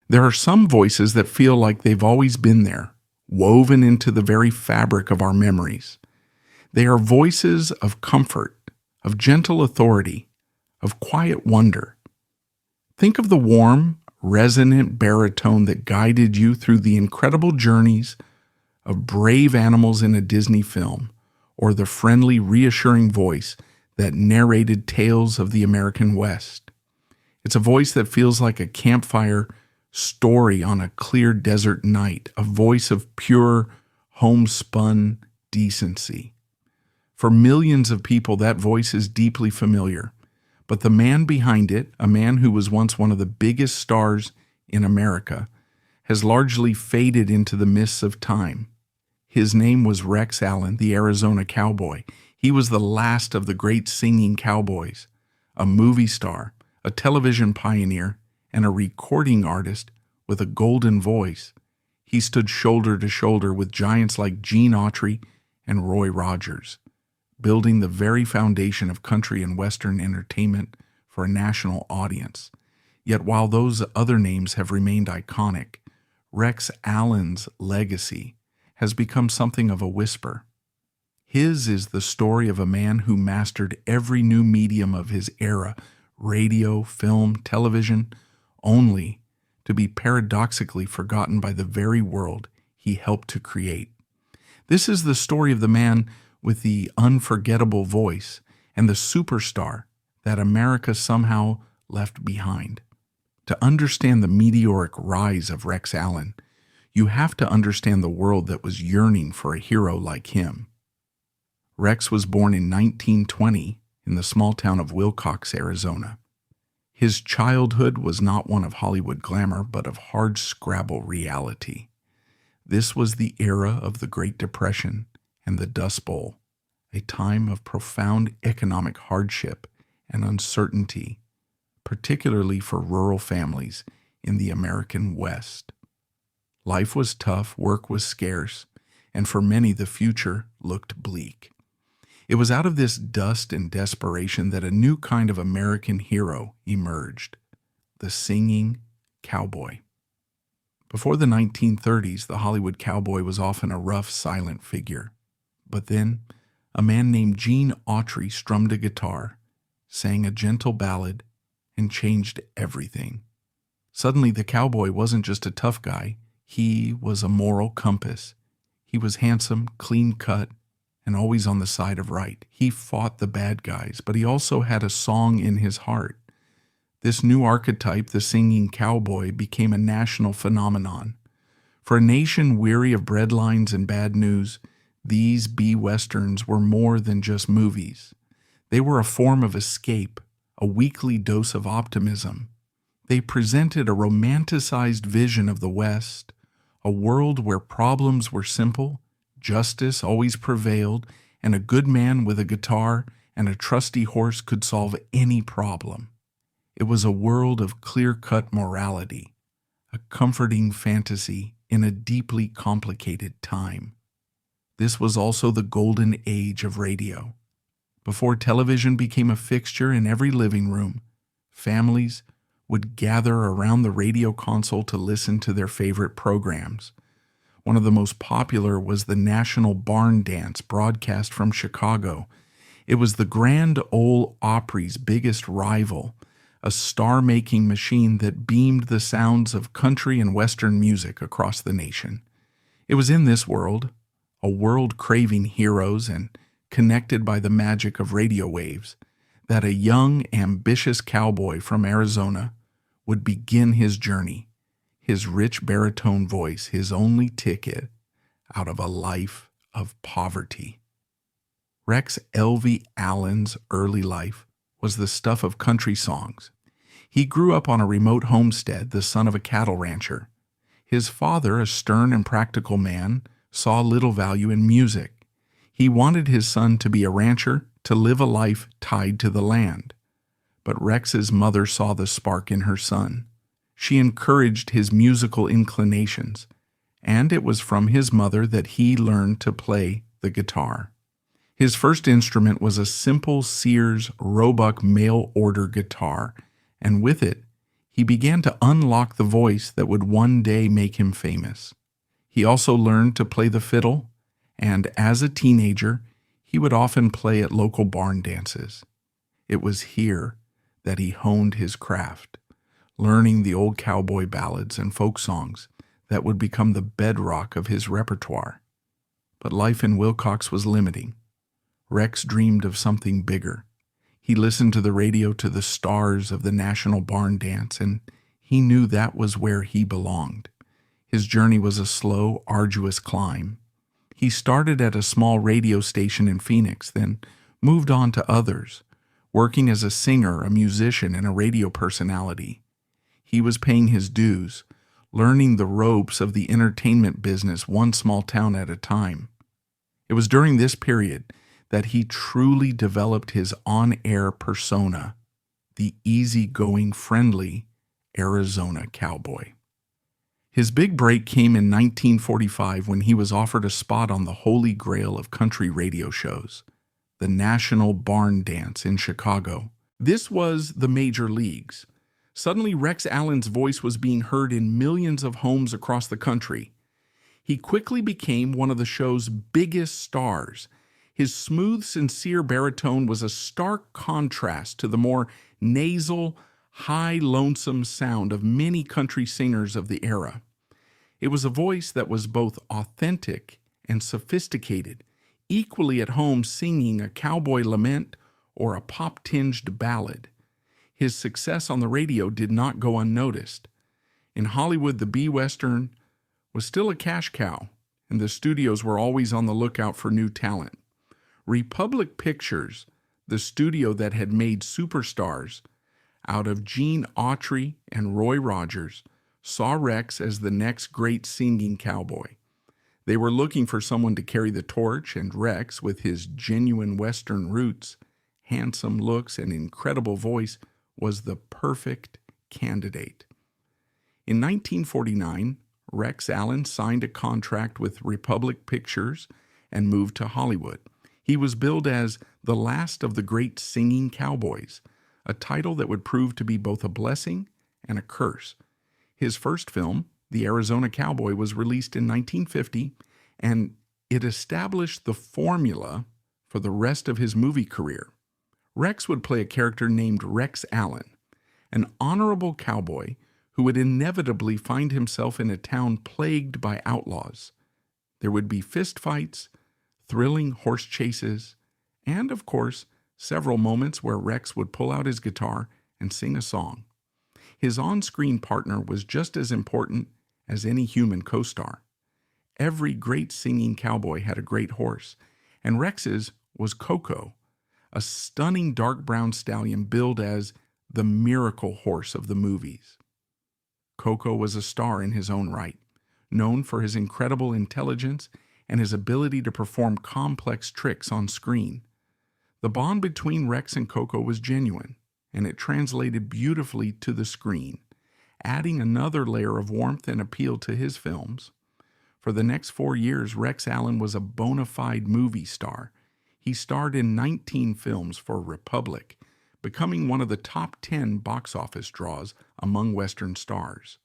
There are some voices that feel like they've always been there, woven into the very fabric of our memories. They are voices of comfort, of gentle authority, of quiet wonder. Think of the warm, resonant baritone that guided you through the incredible journeys of brave animals in a Disney film, or the friendly, reassuring voice that narrated tales of the American West. It's a voice that feels like a campfire story on a clear desert night, a voice of pure, homespun decency. For millions of people, that voice is deeply familiar. But the man behind it, a man who was once one of the biggest stars in America, has largely faded into the mists of time. His name was Rex Allen, the Arizona Cowboy. He was the last of the great singing cowboys, a movie star, a television pioneer, and a recording artist with a golden voice. He stood shoulder to shoulder with giants like Gene Autry and Roy Rogers, building the very foundation of country and Western entertainment for a national audience. Yet while those other names have remained iconic, Rex Allen's legacy has become something of a whisper. His is the story of a man who mastered every new medium of his era, radio, film, television, only to be paradoxically forgotten by the very world he helped to create. This is the story of the man with the unforgettable voice and the superstar that America somehow left behind. To understand the meteoric rise of Rex Allen, you have to understand the world that was yearning for a hero like him. Rex was born in 1920 in the small town of Willcox, Arizona. His childhood was not one of Hollywood glamour, but of hard-scrabble reality. This was the era of the Great Depression and the Dust Bowl, a time of profound economic hardship and uncertainty, particularly for rural families in the American West. Life was tough, work was scarce, and for many the future looked bleak. It was out of this dust and desperation that a new kind of American hero emerged, the singing cowboy. Before the 1930s, the Hollywood cowboy was often a rough, silent figure. But then, a man named Gene Autry strummed a guitar, sang a gentle ballad, and changed everything. Suddenly, the cowboy wasn't just a tough guy. He was a moral compass. He was handsome, clean-cut, and always on the side of right. He fought the bad guys, but he also had a song in his heart. This new archetype, the singing cowboy, became a national phenomenon. For a nation weary of breadlines and bad news, these B-westerns were more than just movies. They were a form of escape, a weekly dose of optimism. They presented a romanticized vision of the West, a world where problems were simple, justice always prevailed, and a good man with a guitar and a trusty horse could solve any problem. It was a world of clear-cut morality, a comforting fantasy in a deeply complicated time. This was also the golden age of radio. Before television became a fixture in every living room, families would gather around the radio console to listen to their favorite programs. One of the most popular was the National Barn Dance, broadcast from Chicago. It was the Grand Ole Opry's biggest rival, a star-making machine that beamed the sounds of country and Western music across the nation. It was in this world, a world craving heroes and connected by the magic of radio waves, that a young, ambitious cowboy from Arizona would begin his journey, his rich baritone voice, his only ticket out of a life of poverty. Rex L.V. Allen's early life was the stuff of country songs. He grew up on a remote homestead, the son of a cattle rancher. His father, a stern and practical man, saw little value in music. He wanted his son to be a rancher, to live a life tied to the land. But Rex's mother saw the spark in her son. She encouraged his musical inclinations, and it was from his mother that he learned to play the guitar. His first instrument was a simple Sears Roebuck mail-order guitar, and with it, He began to unlock the voice that would one day make him famous. He also learned to play the fiddle, and as a teenager, he would often play at local barn dances. It was here that he honed his craft, learning the old cowboy ballads and folk songs that would become the bedrock of his repertoire. But life in Wilcox was limiting. Rex dreamed of something bigger. He listened to the radio to the stars of the National Barn Dance, and he knew that was where he belonged. His journey was a slow, arduous climb. He started at a small radio station in Phoenix, then moved on to others, working as a singer, a musician, and a radio personality. He was paying his dues, learning the ropes of the entertainment business one small town at a time. It was during this period that he truly developed his on-air persona, the easygoing, friendly Arizona Cowboy. His big break came in 1945 when he was offered a spot on the holy grail of country radio shows, the National Barn Dance in Chicago. This was the major leagues. Suddenly, Rex Allen's voice was being heard in millions of homes across the country. He quickly became one of the show's biggest stars. His smooth, sincere baritone was a stark contrast to the more nasal, high, lonesome sound of many country singers of the era. It was a voice that was both authentic and sophisticated, equally at home singing a cowboy lament or a pop-tinged ballad. His success on the radio did not go unnoticed. In Hollywood, the B-Western was still a cash cow, and the studios were always on the lookout for new talent. Republic Pictures, the studio that had made superstars out of Gene Autry and Roy Rogers, saw Rex as the next great singing cowboy. They were looking for someone to carry the torch, and Rex, with his genuine Western roots, handsome looks, and incredible voice, was the perfect candidate. In 1949, Rex Allen signed a contract with Republic Pictures and moved to Hollywood. He was billed as the last of the great singing cowboys, a title that would prove to be both a blessing and a curse. His first film, The Arizona Cowboy, was released in 1950, and it established the formula for the rest of his movie career. Rex would play a character named Rex Allen, an honorable cowboy who would inevitably find himself in a town plagued by outlaws. There would be fistfights, thrilling horse chases, and, of course, several moments where Rex would pull out his guitar and sing a song. His on-screen partner was just as important as any human co-star. Every great singing cowboy had a great horse, and Rex's was Coco, a stunning dark brown stallion billed as the miracle horse of the movies. Coco was a star in his own right, known for his incredible intelligence and his ability to perform complex tricks on screen. The bond between Rex and Coco was genuine, and it translated beautifully to the screen, adding another layer of warmth and appeal to his films. For the next 4 years, Rex Allen was a bona fide movie star. He starred in 19 films for Republic, becoming one of the top 10 box office draws among Western stars.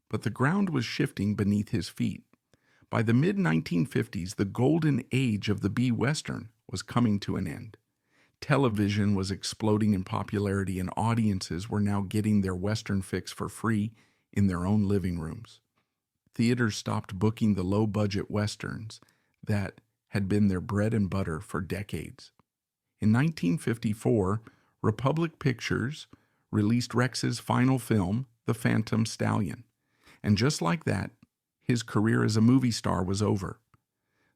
But the ground was shifting beneath his feet. By the mid-1950s, the golden age of the B-Western was coming to an end. Television was exploding in popularity, and audiences were now getting their Western fix for free in their own living rooms. Theaters stopped booking the low-budget Westerns that had been their bread and butter for decades. In 1954, Republic Pictures released Rex's final film, The Phantom Stallion, and just like that, his career as a movie star was over.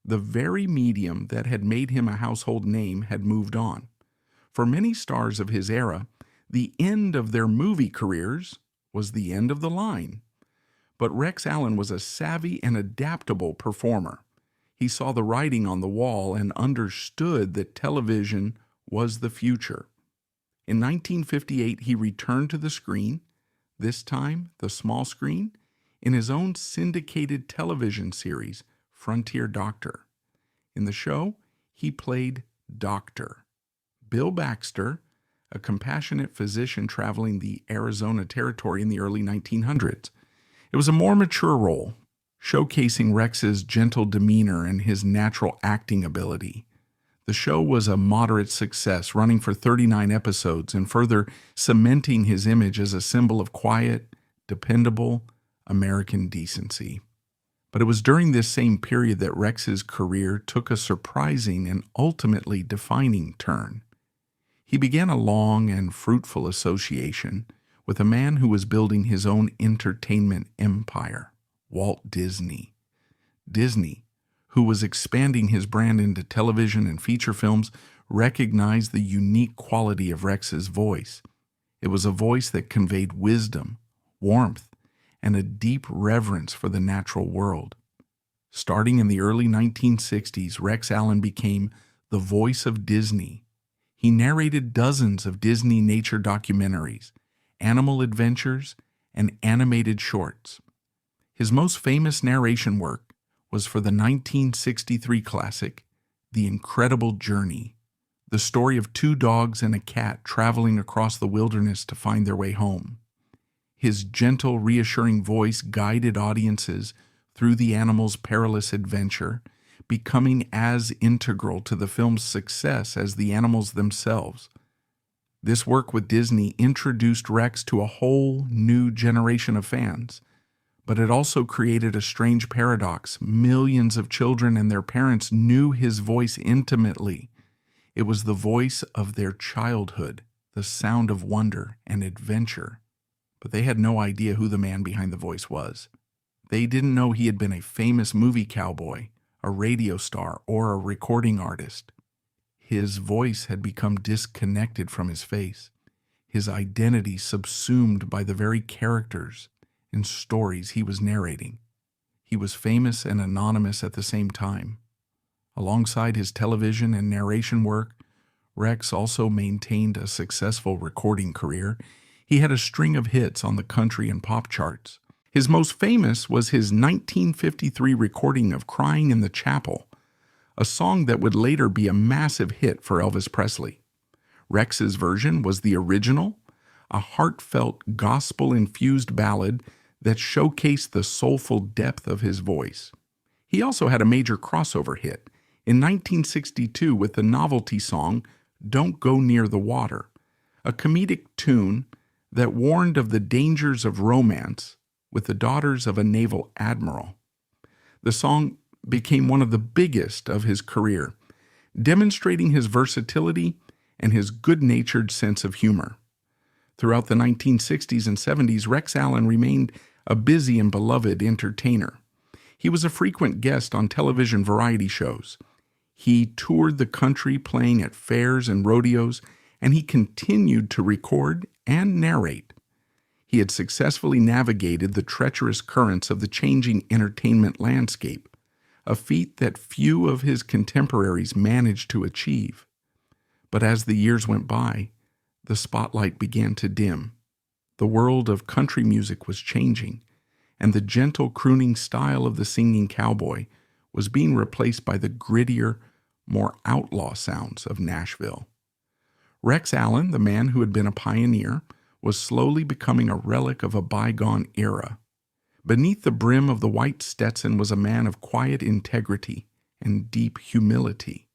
The very medium that had made him a household name had moved on. For many stars of his era, the end of their movie careers was the end of the line. But Rex Allen was a savvy and adaptable performer. He saw the writing on the wall and understood that television was the future. In 1958, he returned to the screen, this time the small screen, in his own syndicated television series, Frontier Doctor. In the show, he played Doctor Bill Baxter, a compassionate physician traveling the Arizona territory in the early 1900s. It was a more mature role, showcasing Rex's gentle demeanor and his natural acting ability. The show was a moderate success, running for 39 episodes and further cementing his image as a symbol of quiet, dependable American decency. But it was during this same period that Rex's career took a surprising and ultimately defining turn. He began a long and fruitful association with a man who was building his own entertainment empire, Walt Disney. Disney, who was expanding his brand into television and feature films, recognized the unique quality of Rex's voice. It was a voice that conveyed wisdom, warmth, and a deep reverence for the natural world. Starting in the early 1960s, Rex Allen became the voice of Disney. He narrated dozens of Disney nature documentaries, animal adventures, and animated shorts. His most famous narration work was for the 1963 classic, The Incredible Journey, the story of two dogs and a cat traveling across the wilderness to find their way home. His gentle, reassuring voice guided audiences through the animals' perilous adventure, becoming as integral to the film's success as the animals themselves. This work with Disney introduced Rex to a whole new generation of fans, but it also created a strange paradox. Millions of children and their parents knew his voice intimately. It was the voice of their childhood, the sound of wonder and adventure. But they had no idea who the man behind the voice was. They didn't know he had been a famous movie cowboy, a radio star, or a recording artist. His voice had become disconnected from his face, his identity subsumed by the very characters and stories he was narrating. He was famous and anonymous at the same time. Alongside his television and narration work, Rex also maintained a successful recording career. He had a string of hits on the country and pop charts. His most famous was his 1953 recording of Crying in the Chapel, a song that would later be a massive hit for Elvis Presley. Rex's version was the original, a heartfelt, gospel-infused ballad that showcased the soulful depth of his voice. He also had a major crossover hit in 1962 with the novelty song Don't Go Near the Water, a comedic tune that warned of the dangers of romance with the daughters of a naval admiral. The song became one of the biggest of his career, demonstrating his versatility and his good-natured sense of humor. Throughout the 1960s and 70s, Rex Allen remained a busy and beloved entertainer. He was a frequent guest on television variety shows. He toured the country playing at fairs and rodeos, and he continued to record and narrate. He had successfully navigated the treacherous currents of the changing entertainment landscape, a feat that few of his contemporaries managed to achieve. But as the years went by, the spotlight began to dim. The world of country music was changing, and the gentle crooning style of the singing cowboy was being replaced by the grittier, more outlaw sounds of Nashville. Rex Allen, the man who had been a pioneer, was slowly becoming a relic of a bygone era. Beneath the brim of the white Stetson was a man of quiet integrity and deep humility.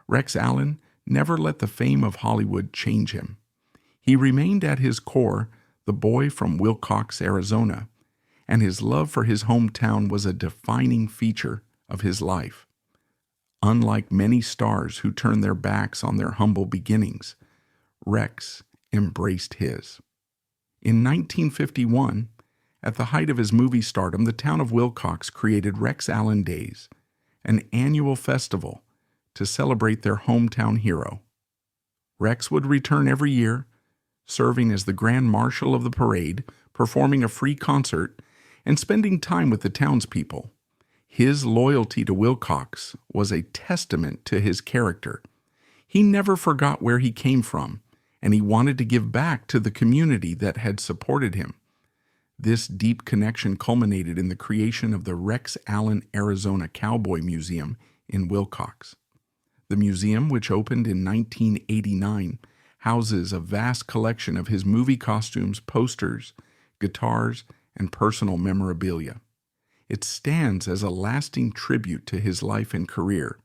Rex Allen never let the fame of Hollywood change him. He remained at his core the boy from Willcox, Arizona, and his love for his hometown was a defining feature of his life. Unlike many stars who turned their backs on their humble beginnings, Rex embraced his. In 1951, at the height of his movie stardom, the town of Willcox created Rex Allen Days, an annual festival to celebrate their hometown hero. Rex would return every year, serving as the Grand Marshal of the parade, performing a free concert, and spending time with the townspeople. His loyalty to Willcox was a testament to his character. He never forgot where he came from, and he wanted to give back to the community that had supported him. This deep connection culminated in the creation of the Rex Allen Arizona Cowboy Museum in Willcox. The museum, which opened in 1989, houses a vast collection of his movie costumes, posters, guitars, and personal memorabilia. It stands as a lasting tribute to his life and career,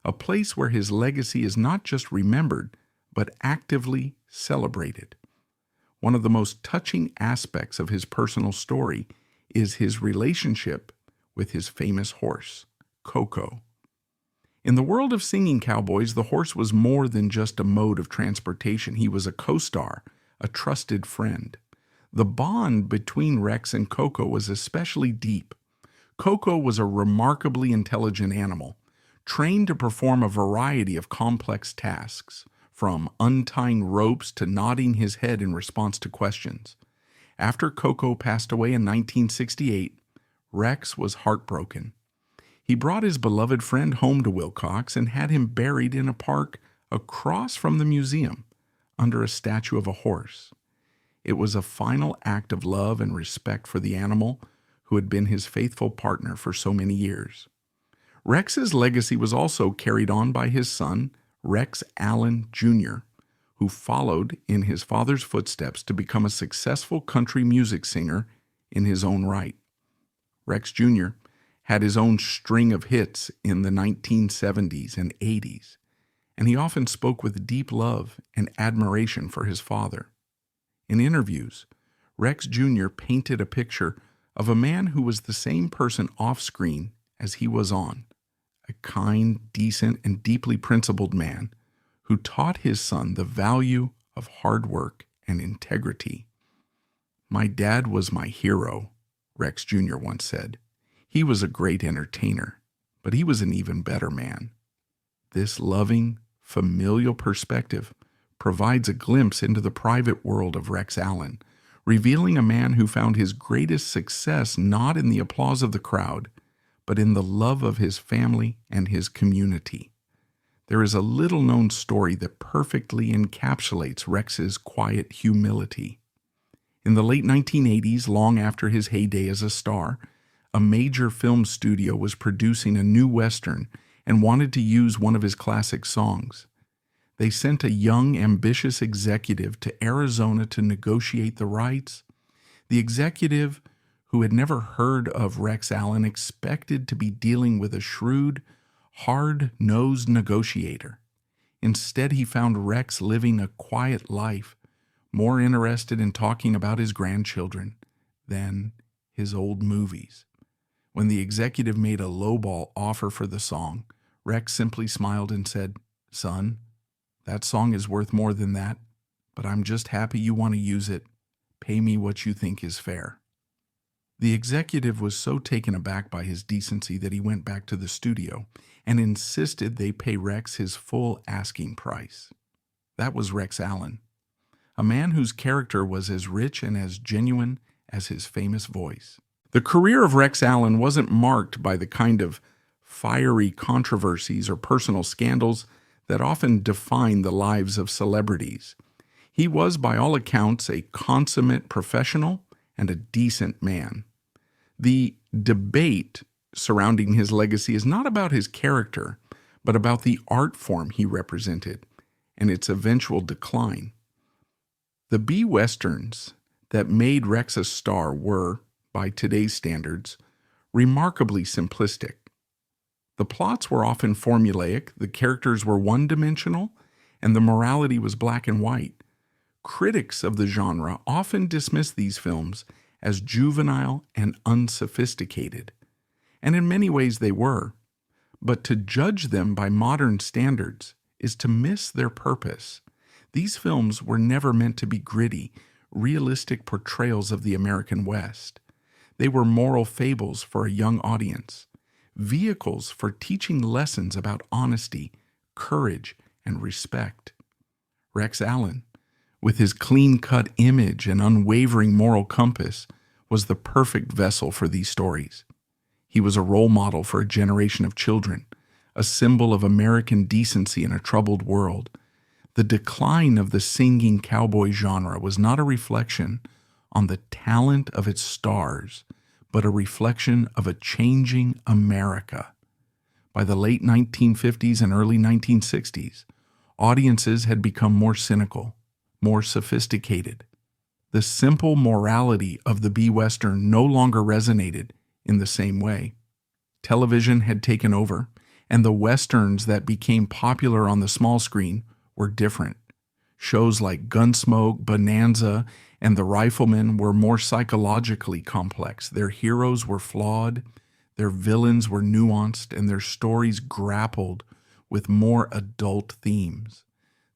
a place where his legacy is not just remembered, but actively celebrated. One of the most touching aspects of his personal story is his relationship with his famous horse, Coco. In the world of singing cowboys, the horse was more than just a mode of transportation. He was a co-star, a trusted friend. The bond between Rex and Coco was especially deep. Coco was a remarkably intelligent animal, trained to perform a variety of complex tasks, from untying ropes to nodding his head in response to questions. After Coco passed away in 1968, Rex was heartbroken. He brought his beloved friend home to Wilcox and had him buried in a park across from the museum, under a statue of a horse. It was a final act of love and respect for the animal who had been his faithful partner for so many years. Rex's legacy was also carried on by his son, Rex Allen Jr., who followed in his father's footsteps to become a successful country music singer in his own right. Rex Jr. had his own string of hits in the 1970s and 80s, and he often spoke with deep love and admiration for his father. In interviews, Rex Jr. painted a picture of a man who was the same person off-screen as he was on, a kind, decent, and deeply principled man who taught his son the value of hard work and integrity. "My dad was my hero," Rex Jr. once said. "He was a great entertainer, but he was an even better man." This loving, familial perspective provides a glimpse into the private world of Rex Allen, revealing a man who found his greatest success not in the applause of the crowd, but in the love of his family and his community. There is a little-known story that perfectly encapsulates Rex's quiet humility. In the late 1980s, long after his heyday as a star, a major film studio was producing a new Western and wanted to use one of his classic songs. They sent a young, ambitious executive to Arizona to negotiate the rights. The executive, who had never heard of Rex Allen, expected to be dealing with a shrewd, hard-nosed negotiator. Instead, he found Rex living a quiet life, more interested in talking about his grandchildren than his old movies. When the executive made a lowball offer for the song, Rex simply smiled and said, "Son, that song is worth more than that, but I'm just happy you want to use it. Pay me what you think is fair." The executive was so taken aback by his decency that he went back to the studio and insisted they pay Rex his full asking price. That was Rex Allen, a man whose character was as rich and as genuine as his famous voice. The career of Rex Allen wasn't marked by the kind of fiery controversies or personal scandals that often define the lives of celebrities. He was, by all accounts, a consummate professional and a decent man. The debate surrounding his legacy is not about his character, but about the art form he represented and its eventual decline. The B-Westerns that made Rex a star were, by today's standards, remarkably simplistic. The plots were often formulaic, the characters were one-dimensional, and the morality was black and white. Critics of the genre often dismiss these films as juvenile and unsophisticated, and in many ways they were. But to judge them by modern standards is to miss their purpose. These films were never meant to be gritty, realistic portrayals of the American West. They were moral fables for a young audience, vehicles for teaching lessons about honesty, courage, and respect. Rex Allen, with his clean-cut image and unwavering moral compass, was the perfect vessel for these stories. He was a role model for a generation of children, a symbol of American decency in a troubled world. The decline of the singing cowboy genre was not a reflection on the talent of its stars, but a reflection of a changing America. By the late 1950s and early 1960s, audiences had become more cynical. more sophisticated. The simple morality of the B-Western no longer resonated in the same way. Television had taken over, and the Westerns that became popular on the small screen were different. Shows like Gunsmoke, Bonanza, and The Rifleman were more psychologically complex. Their heroes were flawed, their villains were nuanced, and their stories grappled with more adult themes.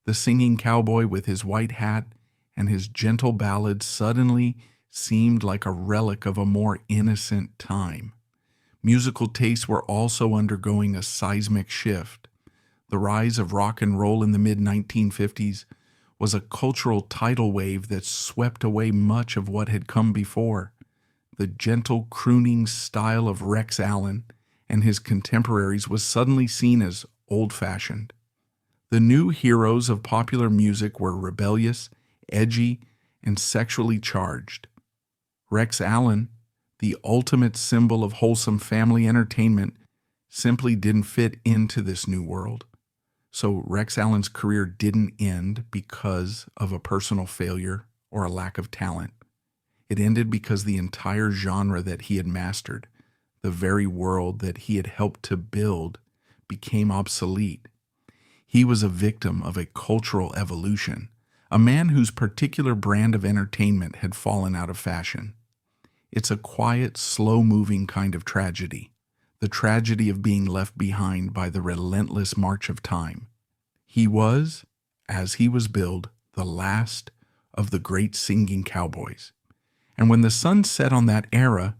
The singing cowboy with his white hat and his gentle ballads suddenly seemed like a relic of a more innocent time. Musical tastes were also undergoing a seismic shift. The rise of rock and roll in the mid-1950s was a cultural tidal wave that swept away much of what had come before. The gentle crooning style of Rex Allen and his contemporaries was suddenly seen as old-fashioned. The new heroes of popular music were rebellious, edgy, and sexually charged. Rex Allen, the ultimate symbol of wholesome family entertainment, simply didn't fit into this new world. So Rex Allen's career didn't end because of a personal failure or a lack of talent. It ended because the entire genre that he had mastered, the very world that he had helped to build, became obsolete. He was a victim of a cultural evolution, a man whose particular brand of entertainment had fallen out of fashion. It's a quiet, slow-moving kind of tragedy, the tragedy of being left behind by the relentless march of time. He was, as he was billed, the last of the great singing cowboys. And when the sun set on that era,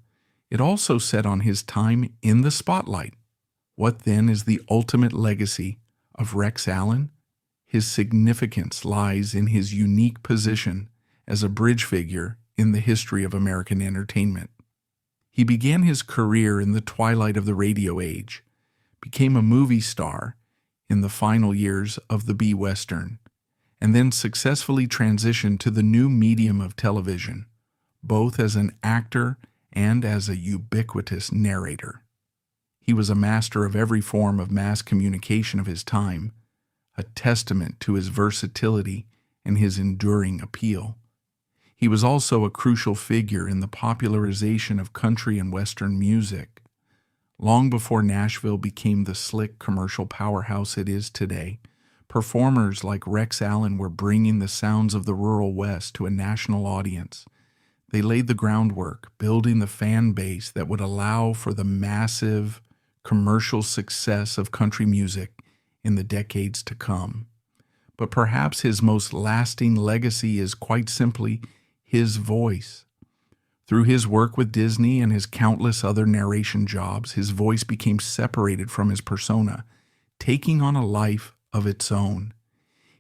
it also set on his time in the spotlight. What then is the ultimate legacy of Rex Allen? His significance lies in his unique position as a bridge figure in the history of American entertainment. He began his career in the twilight of the radio age, became a movie star in the final years of the B-Western, and then successfully transitioned to the new medium of television, both as an actor and as a ubiquitous narrator. He was a master of every form of mass communication of his time, a testament to his versatility and his enduring appeal. He was also a crucial figure in the popularization of country and Western music. Long before Nashville became the slick commercial powerhouse it is today, performers like Rex Allen were bringing the sounds of the rural West to a national audience. They laid the groundwork, building the fan base that would allow for the massive commercial success of country music in the decades to come. But perhaps his most lasting legacy is quite simply his voice. Through his work with Disney and his countless other narration jobs, his voice became separated from his persona, taking on a life of its own.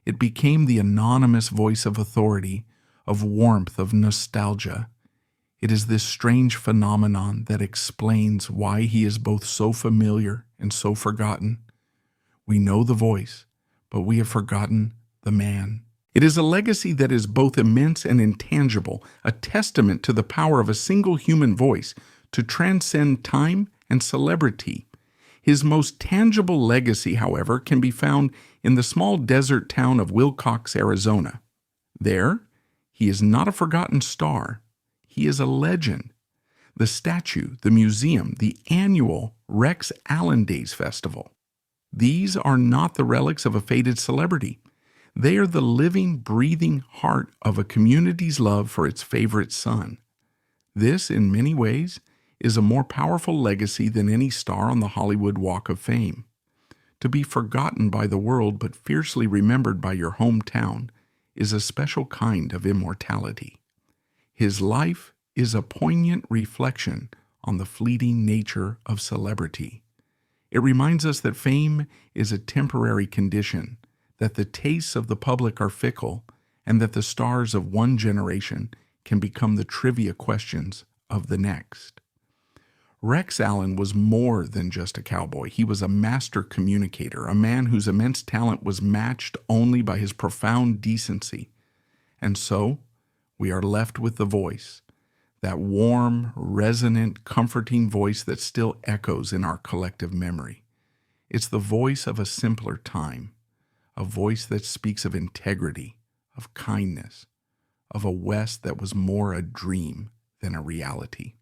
It became the anonymous voice of authority, of warmth, of nostalgia. It is this strange phenomenon that explains why he is both so familiar and so forgotten. We know the voice, but we have forgotten the man. It is a legacy that is both immense and intangible, a testament to the power of a single human voice to transcend time and celebrity. His most tangible legacy, however, can be found in the small desert town of Willcox, Arizona. There, he is not a forgotten star. He is a legend. The statue, the museum, the annual Rex Allen Days Festival. These are not the relics of a faded celebrity. They are the living, breathing heart of a community's love for its favorite son. This, in many ways, is a more powerful legacy than any star on the Hollywood Walk of Fame. To be forgotten by the world but fiercely remembered by your hometown is a special kind of immortality. His life is a poignant reflection on the fleeting nature of celebrity. It reminds us that fame is a temporary condition, that the tastes of the public are fickle, and that the stars of one generation can become the trivia questions of the next. Rex Allen was more than just a cowboy. He was a master communicator, a man whose immense talent was matched only by his profound decency. And so, we are left with the voice, that warm, resonant, comforting voice that still echoes in our collective memory. It's the voice of a simpler time, a voice that speaks of integrity, of kindness, of a West that was more a dream than a reality.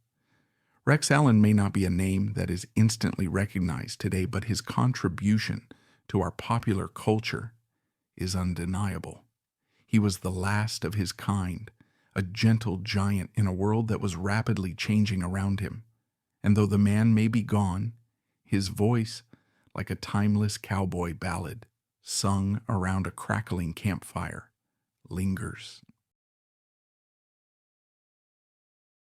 Rex Allen may not be a name that is instantly recognized today, but his contribution to our popular culture is undeniable. He was the last of his kind, a gentle giant in a world that was rapidly changing around him. And though the man may be gone, his voice, like a timeless cowboy ballad, sung around a crackling campfire, lingers.